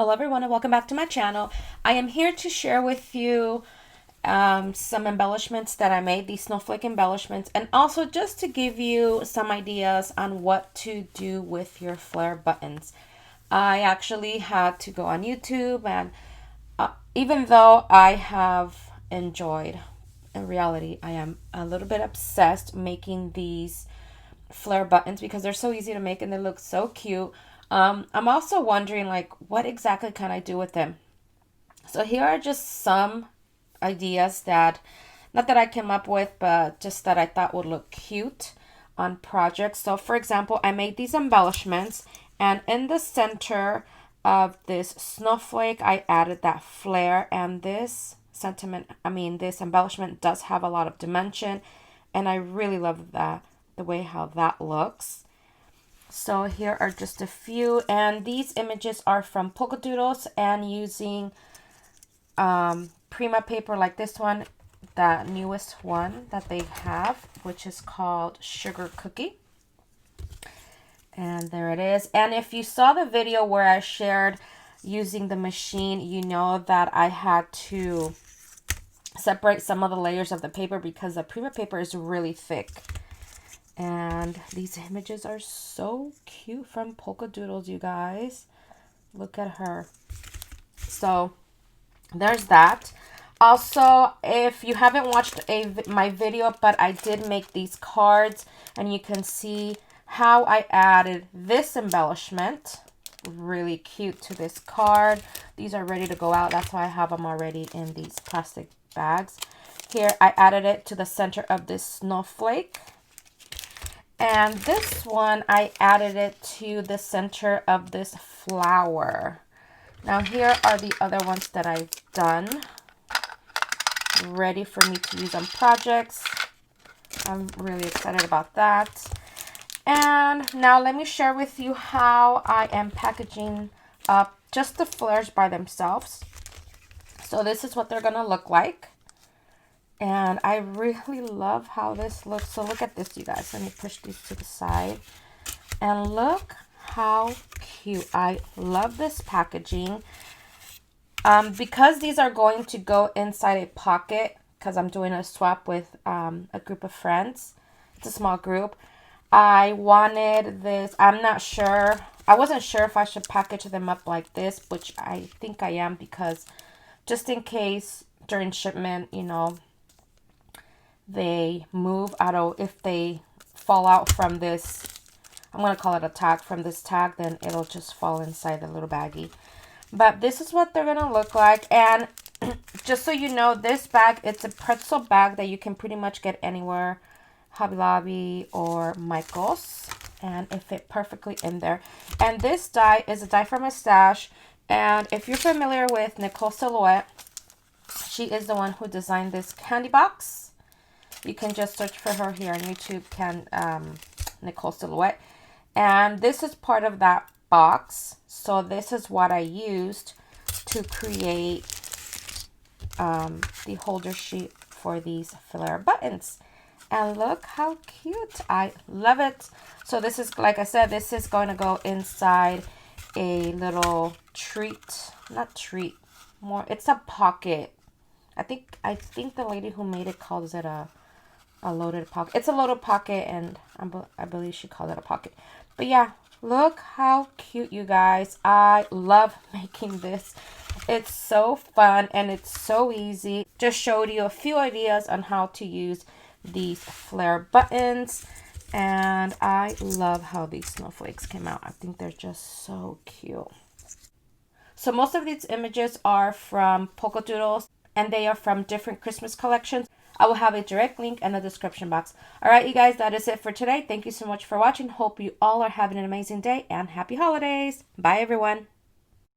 Hello everyone and welcome back to my channel. I am here to share with you some embellishments that I made, these snowflake embellishments, and also just to give you some ideas on what to do with your flare buttons. I actually had to go on YouTube, and even though I have enjoyed, in reality I am a little bit obsessed making these flare buttons because they're so easy to make and they look so cute. I'm also wondering, like, what exactly can I do with them? So here are just some ideas that, not that I came up with, but just that I thought would look cute on projects. So for example, I made these embellishments, and in the center of this snowflake, I added that flare, and this this embellishment does have a lot of dimension, and I really love that, the way how that looks. So here are just a few, and these images are from Polkadoodles, and using Prima paper like this one, the newest one that they have, which is called Sugar Cookie. And there it is. And if you saw the video where I shared using the machine, you know that I had to separate some of the layers of the paper because the Prima paper is really thick. And these images are so cute from Polkadoodles, you guys. Look at her. So there's that. Also, if you haven't watched my video, but I did make these cards, and you can see how I added this embellishment. Really cute to this card. These are ready to go out. That's why I have them already in these plastic bags. Here, I added it to the center of this snowflake. And this one, I added it to the center of this flower. Now here are the other ones that I've done, ready for me to use on projects. I'm really excited about that. And now let me share with you how I am packaging up just the flares by themselves. So this is what they're gonna look like. And I really love how this looks. So look at this, you guys. Let me push these to the side. And look how cute. I love this packaging. Because these are going to go inside a pocket, because I'm doing a swap with a group of friends. It's a small group. I wanted this. I'm not sure. I wasn't sure if I should package them up like this, which I think I am, because just in case during shipment, you know, they move out of, if they fall out from this, I'm going to call it a tag, from this tag, then it'll just fall inside the little baggie. But this is what they're going to look like. And just so you know, this bag, it's a pretzel bag that you can pretty much get anywhere, Hobby Lobby or Michael's, and it fit perfectly in there. And this die is a die from my stash. And if you're familiar with Nicole Silhouette, she is the one who designed this candy box. You can just search for her here on YouTube, Nicole Silhouette. And this is part of that box. So this is what I used to create the holder sheet for these flare buttons. And look how cute. I love it. So this is, like I said, this is going to go inside a little treat. Not treat. More, it's a pocket. I think the lady who made it calls it a loaded pocket. It's a loaded pocket, and I believe she called it a pocket. But yeah, look how cute, you guys. I love making this. It's so fun and it's so easy. Just showed you a few ideas on how to use these flare buttons, and I love how these snowflakes came out. I think they're just so cute. So most of these images are from Polkadoodles, and they are from different Christmas collections. I will have a direct link in the description box. All right, you guys, that is it for today. Thank you so much for watching. Hope you all are having an amazing day, and happy holidays. Bye, everyone.